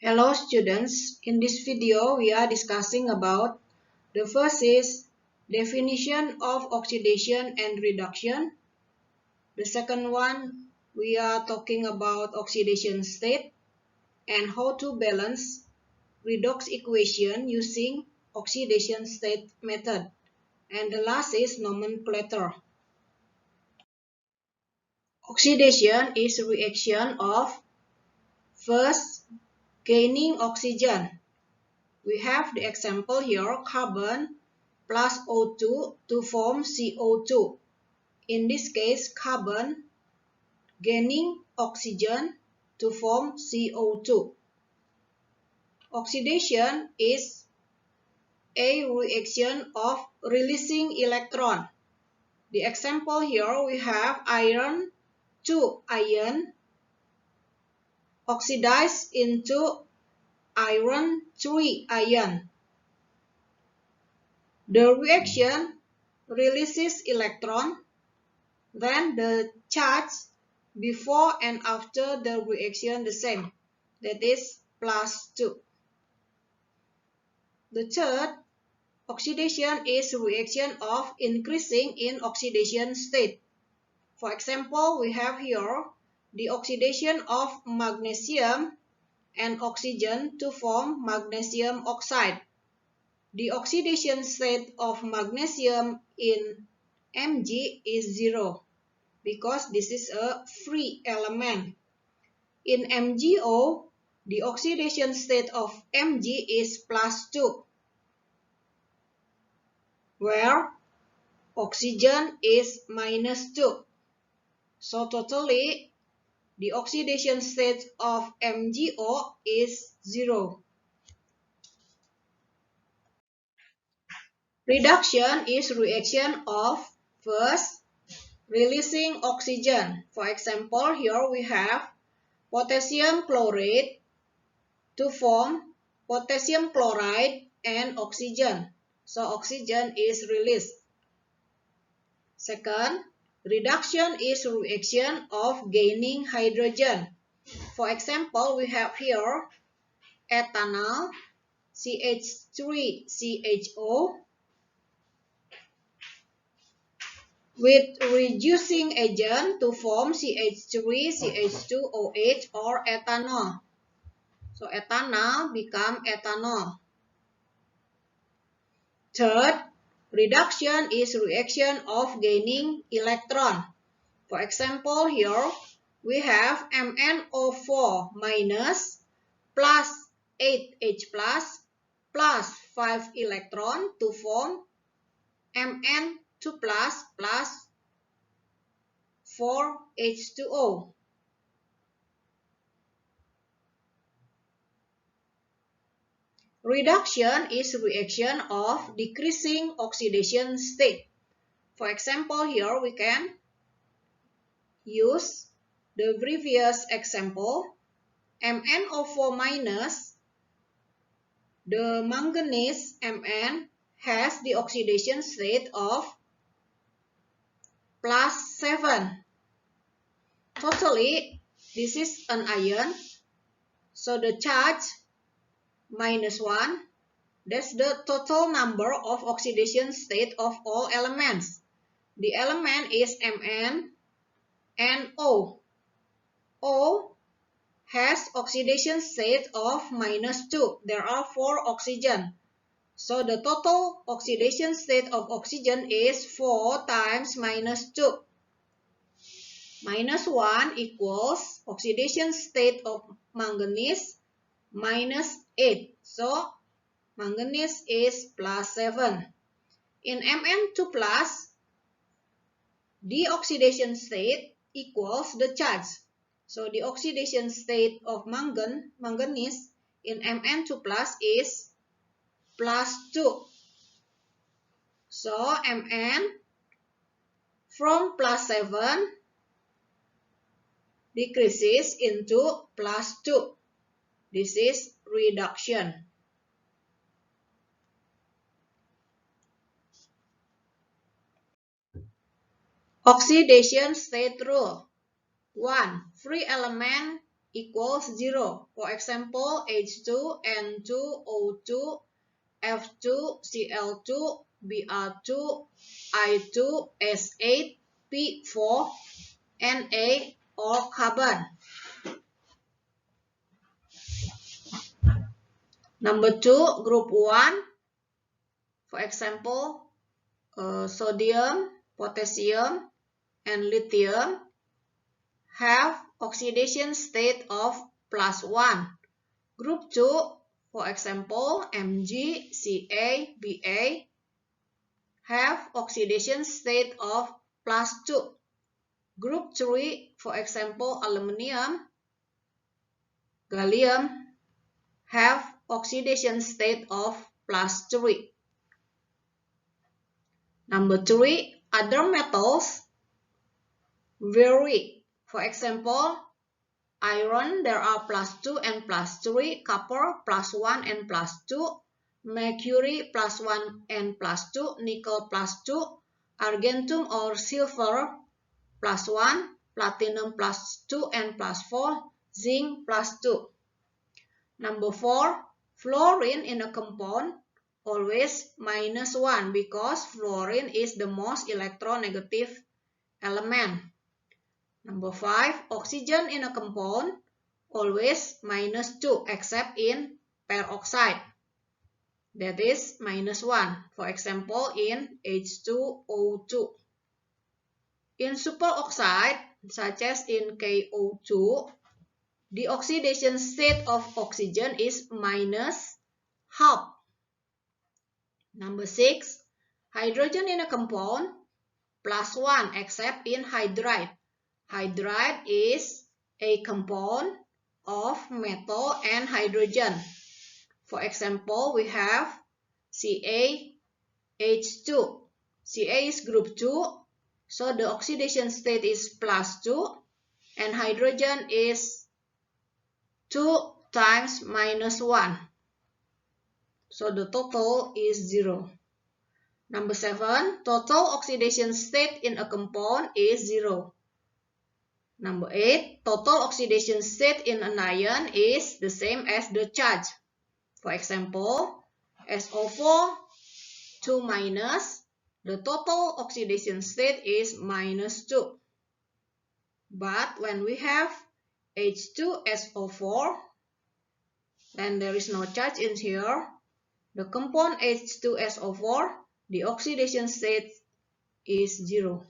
Hello students, in this video we are discussing about the first is definition of oxidation and reduction. The second one we are talking about oxidation state and how to balance redox equation using oxidation state method. And the last is nomenclature. Oxidation is reaction of first gaining oxygen. We have the example here, carbon plus O2 to form CO2. In this case, carbon gaining oxygen to form CO2. Oxidation is a reaction of releasing electron. The example here we have iron 2 ion oxidized into iron 3 ion. The reaction releases electron, then the charge before and after the reaction the same, that is +2. The third, oxidation is reaction of increasing in oxidation state. For example, we have here the oxidation of magnesium and oxygen to form magnesium oxide. The oxidation state of magnesium in Mg is 0 because this is a free element. In MgO, the oxidation state of Mg is +2, where oxygen is -2. So totally, the oxidation state of MgO is 0. Reduction is reaction of first releasing oxygen. For example, here we have potassium chlorate to form potassium chloride and oxygen. So oxygen is released. Second, reduction is reaction of gaining hydrogen. For example, we have here ethanol, CH3CHO, with reducing agent to form CH3CH2OH or ethanol. So ethanol become ethanol. Third, reduction is reaction of gaining electron. For example, here we have MnO4 minus plus 8H plus 5 electron to form Mn2 plus 4H2O. Reduction is reaction of decreasing oxidation state. For example, here we can use the previous example, MnO4 minus, the manganese Mn has the oxidation state of +7. Totally, this is an ion, so the charge -1, that's the total number of oxidation state of all elements. The element is Mn and O. O has oxidation state of -2. There are 4 oxygen. So the total oxidation state of oxygen is 4 times -2. -1 equals oxidation state of manganese -8. So manganese is +7. In Mn2 plus, the oxidation state equals the charge. So the oxidation state of manganese in Mn2 plus is +2. So Mn from +7 decreases into +2. This is reduction. Oxidation state rule. 1. Free element equals 0. For example, H2N2O2 F2Cl2 Br2 I2 S8 P4 Na or carbon. Number 2, group 1. For example, sodium, potassium, and lithium have oxidation state of +1. Group 2, for example, Mg, Ca, Ba, have oxidation state of +2. Group 3, for example, aluminium, gallium, have oxidation state of +3. Number 3, other metals vary. For example, iron, there are +2 and +3, copper +1 and +2, mercury +1 and +2, nickel +2, argentum or silver +1, platinum +2 and +4, zinc +2. Number 4, fluorine in a compound always -1 because fluorine is the most electronegative element. Number 5, oxygen in a compound always -2 except in peroxide. That is -1. For example, in H2O2. In superoxide, such as in KO2, the oxidation state of oxygen is -half. Number 6, hydrogen in a compound +1 except in hydride. Hydride is a compound of metal and hydrogen. For example, we have CaH2. Ca is group 2, so the oxidation state is +2, and hydrogen is 2 times -1. So the total is 0. Number 7, total oxidation state in a compound is 0. Number 8, total oxidation state in an ion is the same as the charge. For example, SO4, 2-, the total oxidation state is -2. But when we have H2SO4, then there is no charge in here. The compound H2SO4, the oxidation state is 0.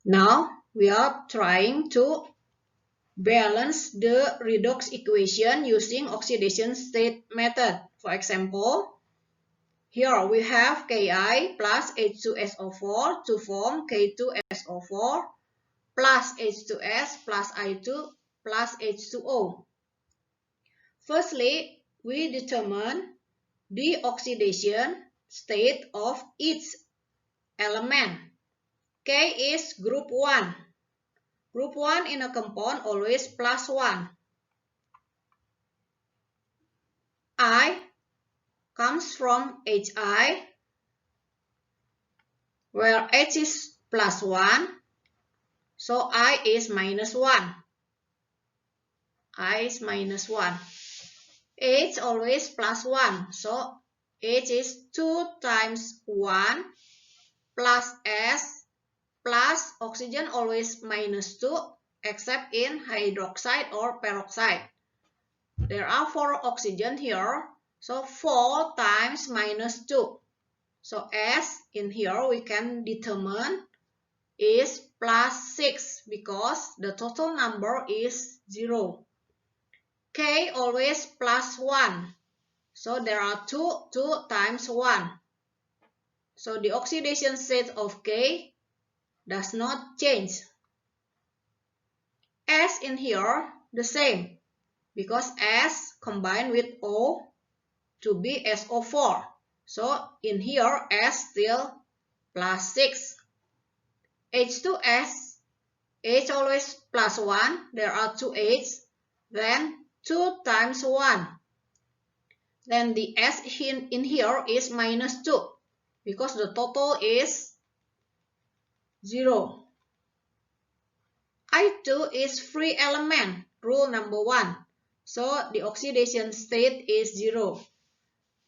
Now we are trying to balance the redox equation using oxidation state method. For example, here we have Ki plus H2SO4 to form K2SO4 plus H2S plus I2 plus H2O. Firstly, we determine the oxidation state of each element. K is group 1. Group 1 in a compound always +1. I comes from Hi, where H is +1, so I is -1. I is -1. H always +1, so H is 2 times 1 plus S plus oxygen always -2 except in hydroxide or peroxide. There are 4 oxygen here, so 4 times -2. So S in here we can determine is +6 because the total number is 0. K always +1. So there are 2 times 1. So the oxidation state of K does not change. S in here the same because S combined with O to be SO4. So in here S still +6. H2S, H always +1. There are 2 H. Then 2 times 1. Then the S in here is -2 because the total is 0. I2 is free element, rule number 1. So the oxidation state is 0.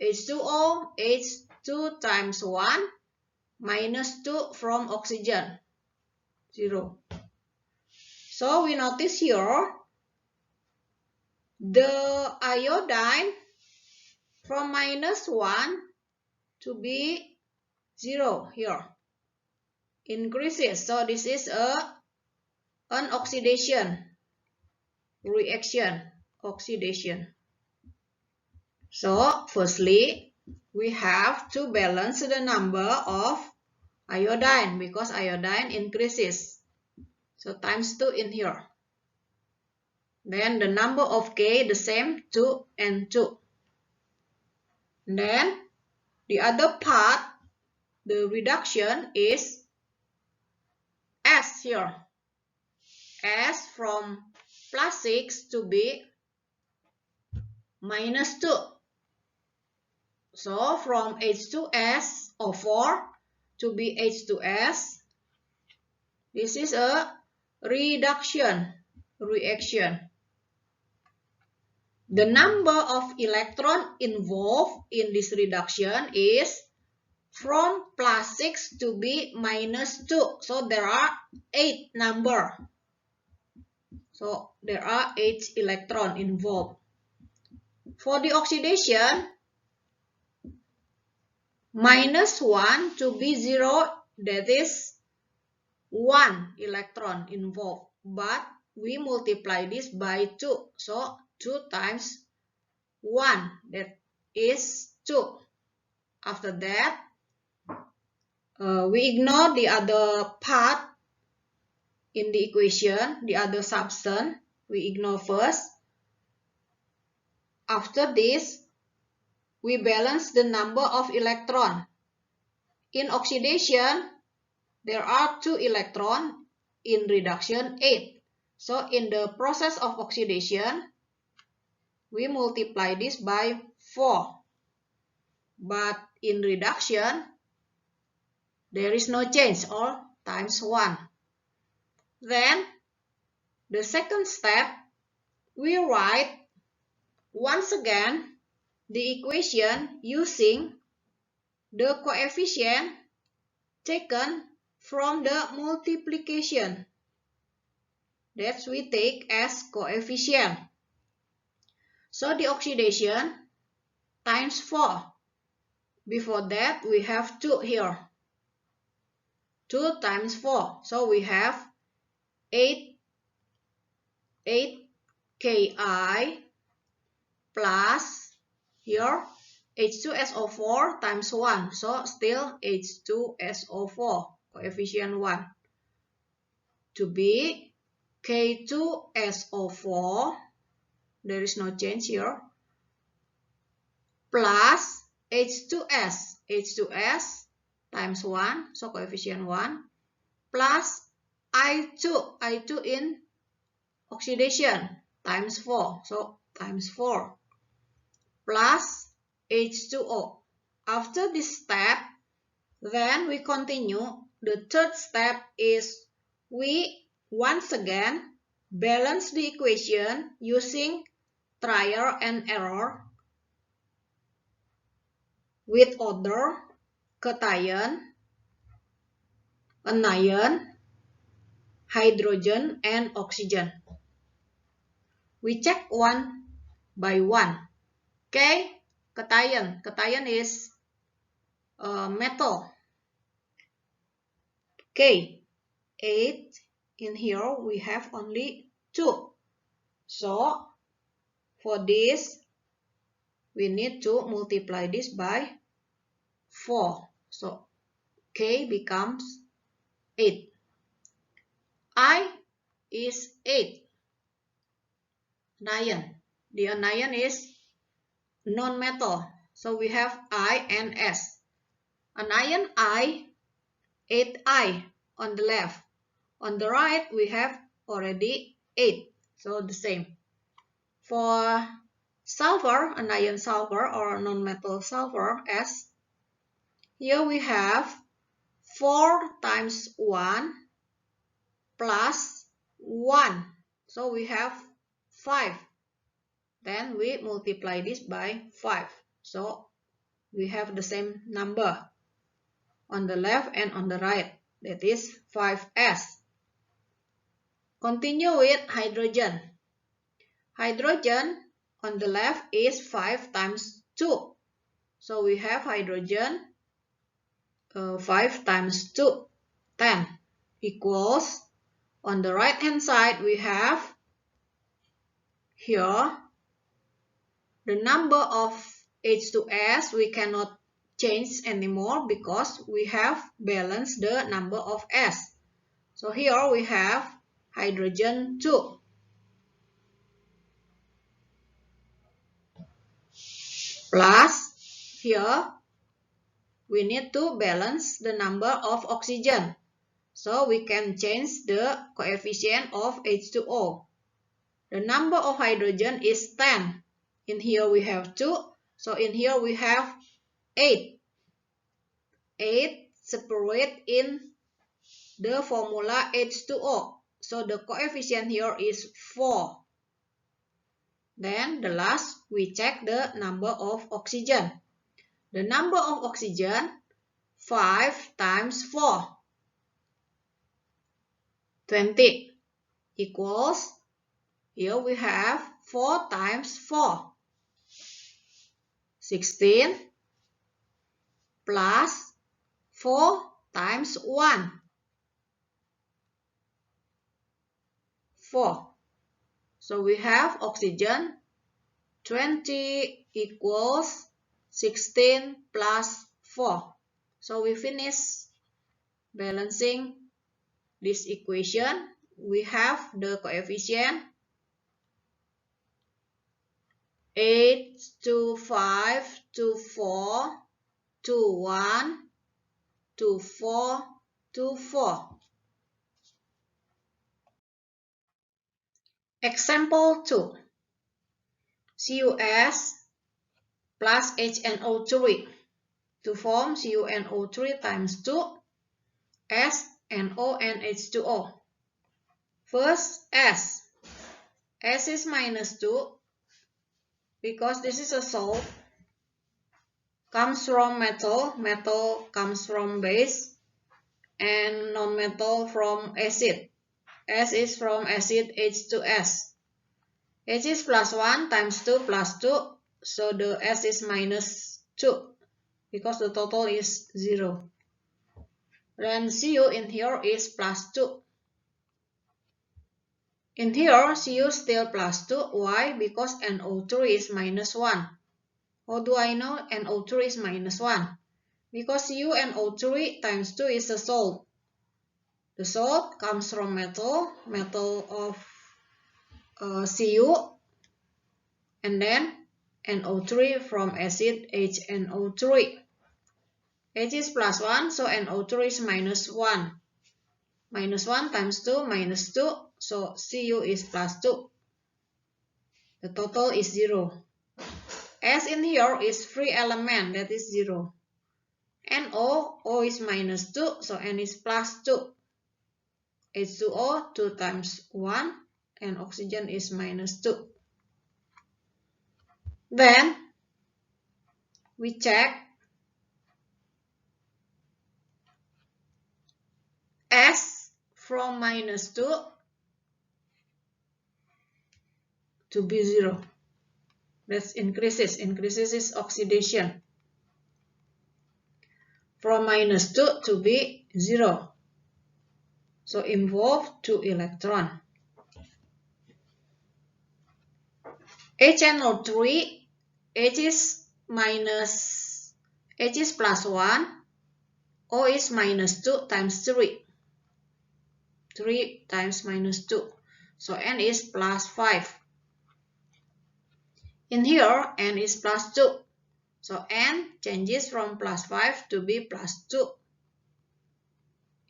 H2O, H2 times 1 minus 2 from oxygen, 0. So we notice here, the iodine from minus 1 to be 0 here increases. So this is an oxidation reaction, oxidation. So firstly, we have to balance the number of iodine because iodine increases. So times 2 in here. Then the number of K the same, 2 and 2. Then the other part, the reduction is S here. S from plus 6 to be minus 2. So from H2SO4 to be H2S, this is a reduction reaction. The number of electrons involved in this reduction is from plus 6 to be minus 2. So there are 8 number. So there are 8 electrons involved. For the oxidation, minus 1 to be 0, that is 1 electron involved. But we multiply this by 2. So 2 times 1, that is 2. After that, we ignore the other part in the equation, the other substance. We ignore first. After this, we balance the number of electrons. In oxidation, there are 2 electrons. In reduction, 8. So in the process of oxidation, we multiply this by 4. But in reduction, there is no change, or times 1. Then, the second step, we write once again the equation using the coefficient taken from the multiplication. That we take as coefficient. So the oxidation times 4. Before that, we have 2 here. 2 times 4. So we have 8 Ki plus here H2SO4 times 1. So still H2SO4, coefficient 1. To be K2SO4, there is no change here, plus H2S, H2S times 1, so coefficient 1, plus I2 in oxidation times 4, so times 4, plus H2O. After this step, then we continue. The third step is we once again balance the equation using trial and error with order cation, anion, hydrogen, and oxygen. We check one by one. Okay, cation. Cation is metal. Okay, 8. In here we have only 2. So for this, we need to multiply this by 4. So K becomes 8. I is 8. Anion. The anion is non-metal. So we have I and S. Anion I, 8I on the left. On the right, we have already 8. So the same. For sulfur, anion sulfur or non-metal sulfur, S, here we have 4 times 1 plus 1. So we have 5. Then we multiply this by 5. So we have the same number on the left and on the right. That is 5s. Continue with hydrogen. Hydrogen on the left is 5 times 2. So we have hydrogen 5 times 2, 10, equals, on the right hand side we have here the number of H2S we cannot change anymore because we have balanced the number of S. So here we have hydrogen 2 plus, here we need to balance the number of oxygen. So we can change the coefficient of H2O. The number of hydrogen is 10. In here we have 2. So in here we have 8. 8 separate in the formula H2O. So the coefficient here is 4. Then the last, we check the number of oxygen. The number of oxygen, 5 times 4. 20 equals, here we have 4 times 4. 16 plus 4 times 1. 4. So we have oxygen 20 equals 16 plus 4. So we finish balancing this equation. We have the coefficient 8 to 5 to 4 to 1 to 4 to 4. Example 2. CuS plus HNO3 to form CuNO3 times 2 S, NO, and H2O. First, S. S is minus 2 because this is a salt. Comes from metal. Metal comes from base. And non-metal from acid. S is from acid H2S. H is plus 1 times 2 plus 2. So the S is minus 2 because the total is 0. Then Cu in here is plus 2. In here, Cu still plus 2. Why? Because NO3 is minus 1. How do I know NO3 is minus 1? Because CuNO3 times 2 is a salt. The salt comes from metal of Cu, and then NO3 from acid HNO3. H is plus 1, so NO3 is minus 1. Minus 1 times 2 minus 2, so Cu is plus 2. The total is 0. S in here is free element, that is 0. NO, O is minus 2, so N is plus 2. H2O, 2 times 1, and oxygen is minus 2. Then, we check S from minus 2 to be 0. That's increases. Increases is oxidation. From minus 2 to be 0. So involve 2 electrons. HNO3, H is plus 1, O is minus 2 times 3. 3 times minus 2. So N is plus 5. In here, N is plus 2. So N changes from plus 5 to be plus 2.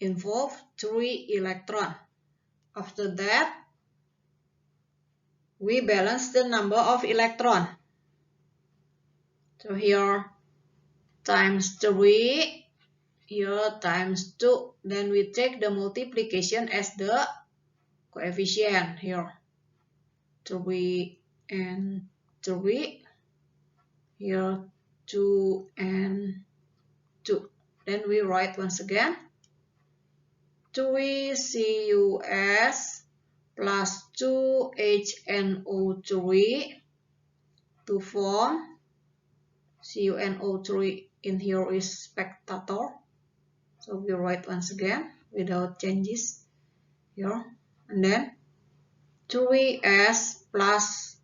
Involve 3 electrons. After that, we balance the number of electrons. So here times 3, here times 2. Then we take the multiplication as the coefficient here. 3 and 3. Here 2 and 2. Then we write once again 3CuS plus 2HNO3 to form CuNO3 in here is spectator. So we write once again without changes here. And then 3S plus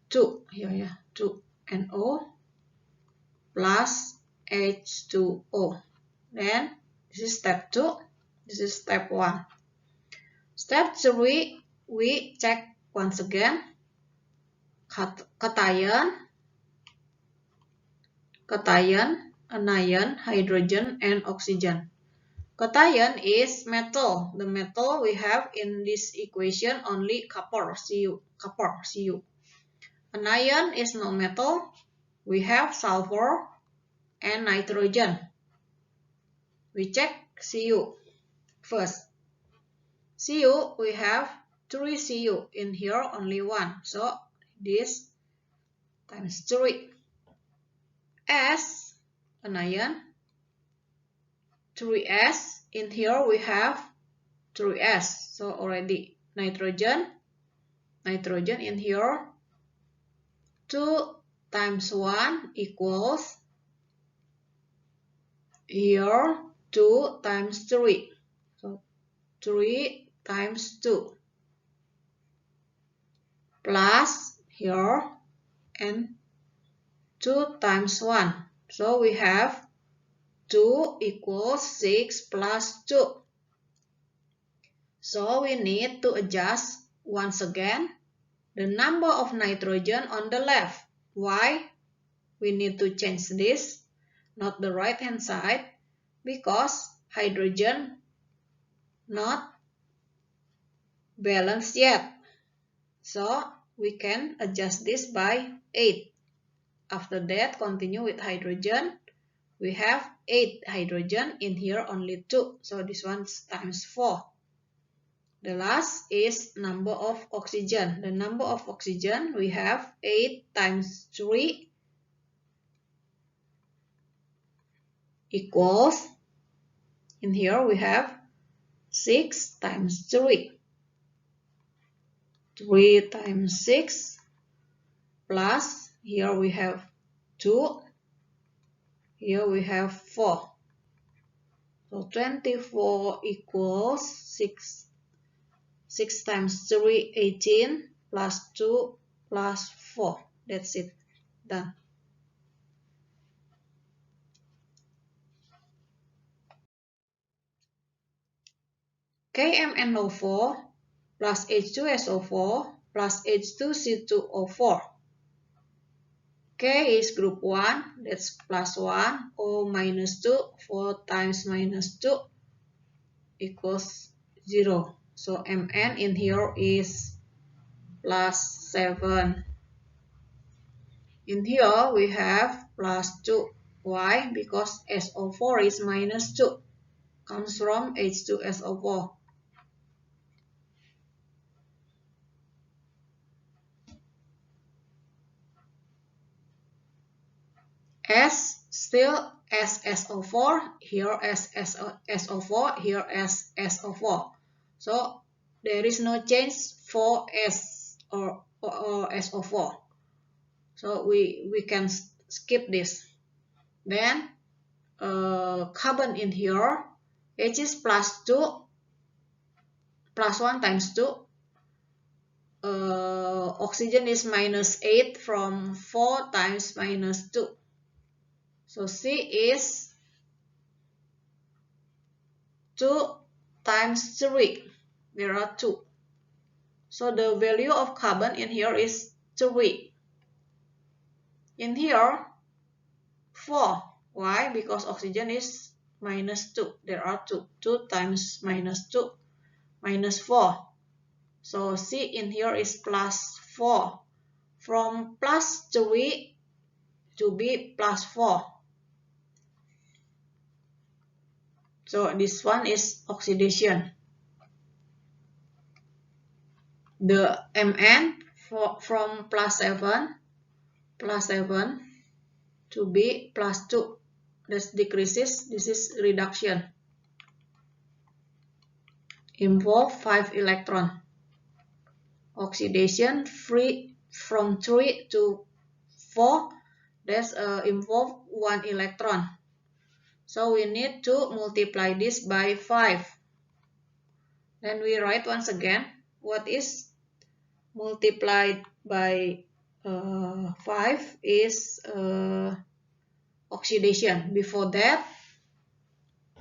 2 here, yeah, 2NO plus H2O. Then this is step 2. This is step 1. Step 3, we check once again cation, anion, hydrogen, and oxygen. Cation is metal. The metal we have in this equation only copper, Cu. Anion is non-metal. We have sulfur and nitrogen. We check Cu first. Cu, we have 3 Cu. In here only 1. So this times 3. S, anion, 3S. In here we have 3S. So already nitrogen in here 2 times 1 equals here 2 times 3. So 3 times 2 plus here and 2 times 1. So we have 2 equals 6 plus 2. So we need to adjust once again the number of nitrogen on the left. Why? We need to change this, not the right hand side, because hydrogen not balanced yet. So we can adjust this by 8. After that, continue with hydrogen. We have 8 hydrogen, in here only 2. So this one times 4. The last is number of oxygen. The number of oxygen we have 8 times 3 equals, in here we have 6 times 3. 3 times 6 plus, here we have 2. Here we have 4. So 24 equals 6. 6 times 3, 18, plus 2, plus 4. That's it. Done. KMNO4 plus H2SO4 plus H2C2O4. K is group 1, that's plus 1, O minus 2, 4 times minus 2 equals 0. So Mn in here is plus 7. In here we have plus 2. Why? Because SO4 is minus 2. Comes from H2SO4. S still SSO4, here SSO4, here SSO4. So there is no change for S or SO4. So we can skip this. Then carbon in here, H is plus 2, plus 1 times 2. Oxygen is minus 8 from 4 times minus 2. So C is 2 times 3. There are 2. So the value of carbon in here is 3. In here, 4. Why? Because oxygen is minus 2. There are 2. 2 times minus 2. Minus 4. So C in here is plus 4. From plus 3 to be plus 4. So this one is oxidation. the Mn from plus 7 to be plus 2. That decreases. This is reduction. Involve 5 electron. Oxidation free from 3 to 4. That's involve 1 electron. So we need to multiply this by 5. Then we write once again. What is multiplied by 5 is oxidation. Before that,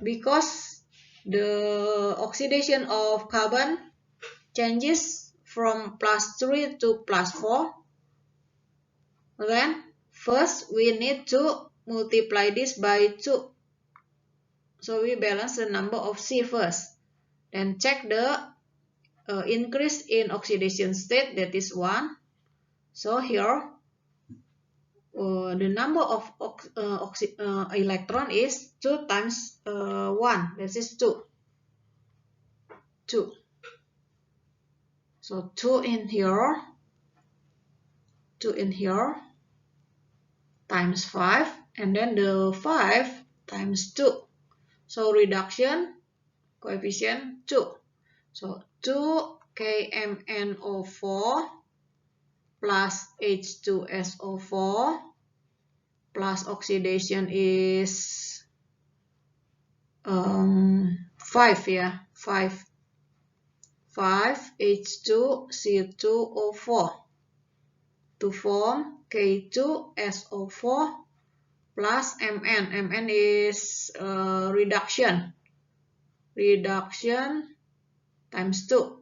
because the oxidation of carbon changes from plus 3 to plus 4, then first we need to multiply this by 2. So we balance the number of C first. Then check the increase in oxidation state, that is 1. So here the number of electron is 2 times 1, that is 2. 2. So 2 in here, 2 in here, times 5, and then the 5 times 2. So reduction coefficient 2. So 2 KMnO4 plus H2SO4 plus oxidation is 5, yeah, 5 H2C2O4 to form K2SO4 plus Mn. Mn is reduction times 2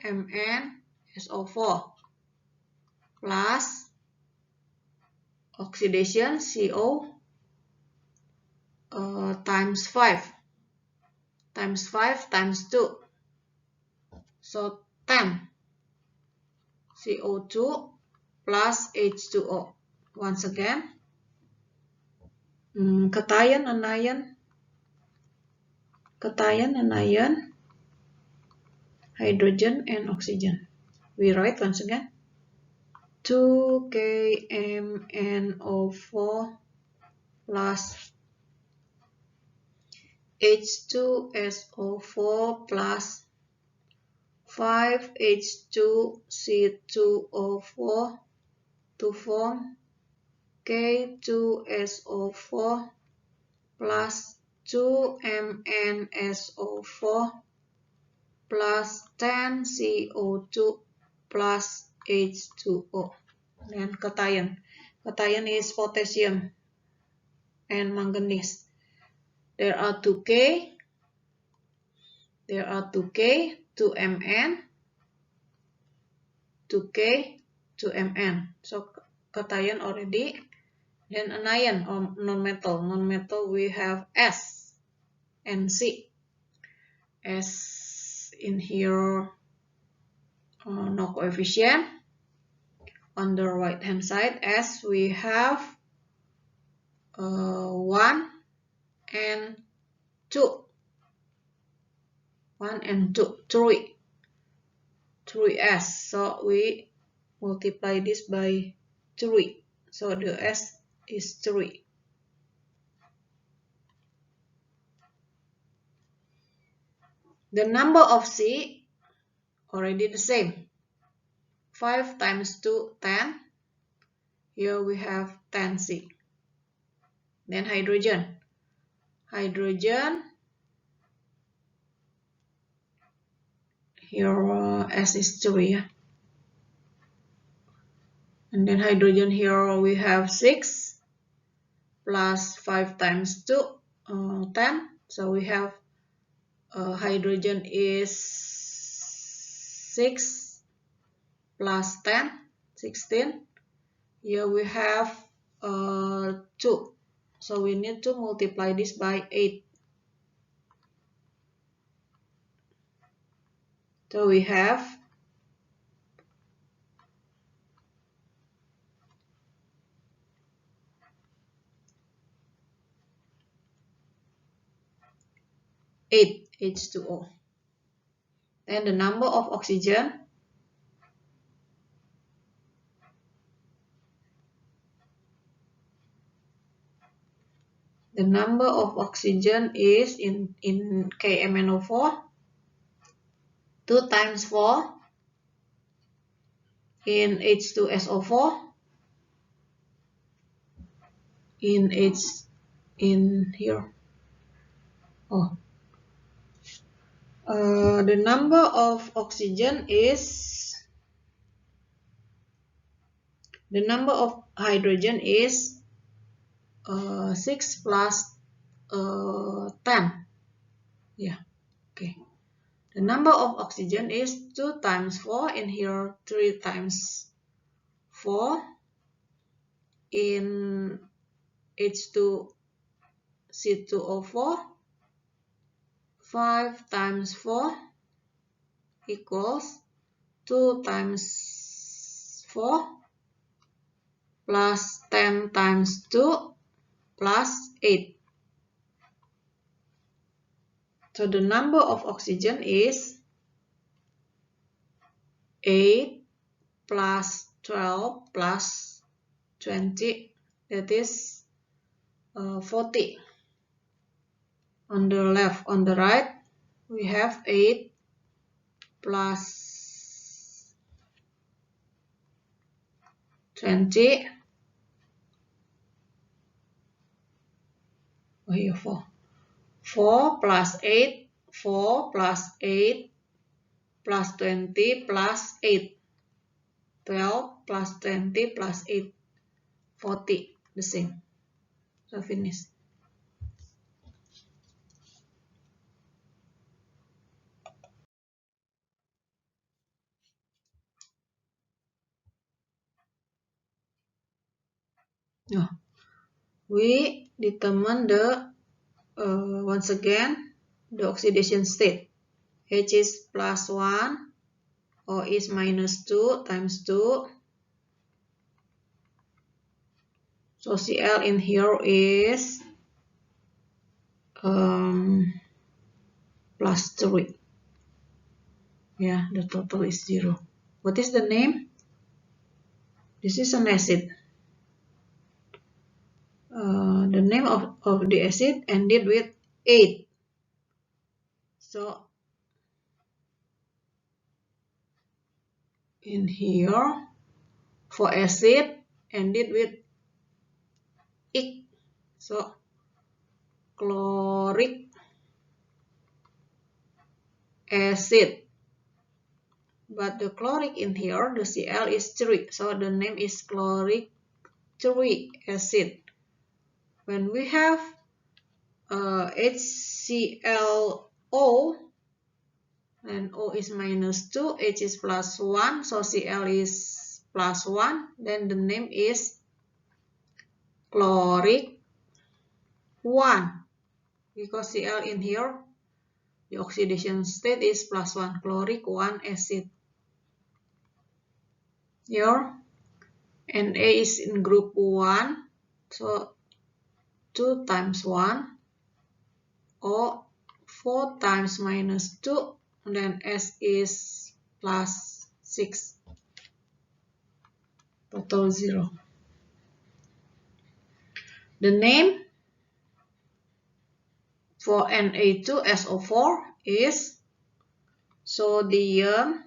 MnSO4 plus oxidation CO times 5 times 2, so 10 CO2 plus H2O. Once again, cation, anion, hydrogen and oxygen. We write once again 2 KMnO4 plus H2SO4 plus 5 H2C2O4 to form K2SO4 plus 2 MnSO4 plus 10 CO2 plus H2O. Then cation. Cation is potassium and manganese. There are 2K, 2 Mn, 2K, 2 Mn. So cation already. Then anion or non-metal. Non-metal we have S and C. S in here, no coefficient. On the right hand side, S we have 1 and 2. 1 and 2, 3. 3S. So we multiply this by 3. So the S is 3. The number of C already the same. 5 times 2, 10. Here we have 10C. Then hydrogen. Hydrogen, here S is 3. And then hydrogen here we have 6 plus 5 times 2, 10. So we have hydrogen is 6 plus 10, 16. Here we have 2. So we need to multiply this by 8. So we have 8 H2O. And the number of oxygen The number of oxygen is in KMnO4, 2 times 4 in H2SO4 in here. The number of oxygen is, the number of hydrogen is 6 plus 10. Yeah, okay. The number of oxygen is 2 times 4 in here, 3 times 4 in H2C2O4, 5 times 4 equals 2 times 4 plus 10 times 2 plus 8. So the number of oxygen is 8 plus 12 plus 20, that is 40. On the left, on the right, we have 8 plus 20. Oh, here 4. 4 plus 8, 4 plus 8 plus 20 plus 8. 12 plus 20 plus 8. 40, the same. So finish. Now, we determine the, once again, the oxidation state. H is plus 1, O is minus 2 times 2. So Cl in here is plus 3. Yeah, the total is 0. What is the name? This is an acid. The name of the acid ended with 8. So in here, for acid ended with ic. So chloric acid. But the chloric in here, the Cl is 3. So the name is chloric 3 acid. When we have HClO, and O is minus 2, H is plus 1, so Cl is plus 1, then the name is chloric 1. Because Cl in here, the oxidation state is plus 1, chloric 1 acid. Here, Na is in group 1, so 2 times 1, O 4 times minus 2, and then S is plus 6, total 0. The name for Na2SO4 is sodium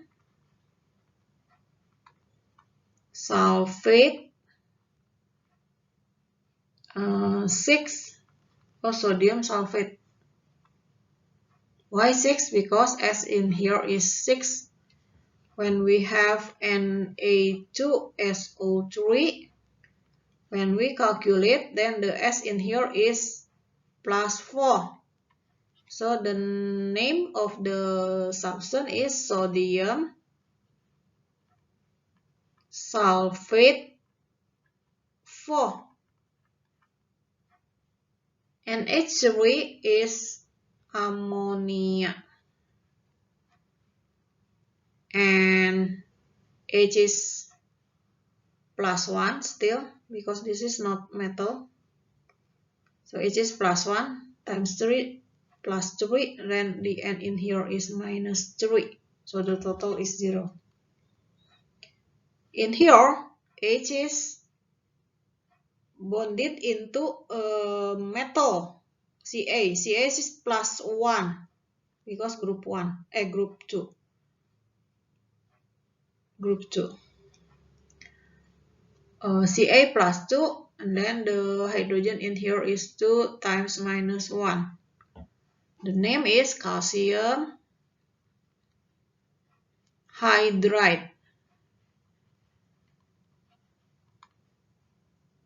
sulfate 6, or sodium sulfate. Why 6? Because S in here is 6. When we have Na2SO3, when we calculate, then the S in here is plus 4. So the name of the substance is sodium sulfate 4. And H3 is ammonia. And H is plus 1 still, because this is not metal. So H is plus 1 times 3 plus 3, then the N in here is minus 3. So the total is 0. In here, H is bonded into a metal. Ca is plus 1 because group 2. Group 2. Ca plus 2, and then the hydrogen in here is 2 times minus 1. The name is calcium hydride.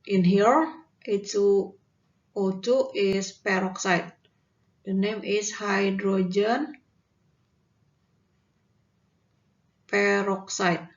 In here, H2O2 is peroxide. The name is hydrogen peroxide.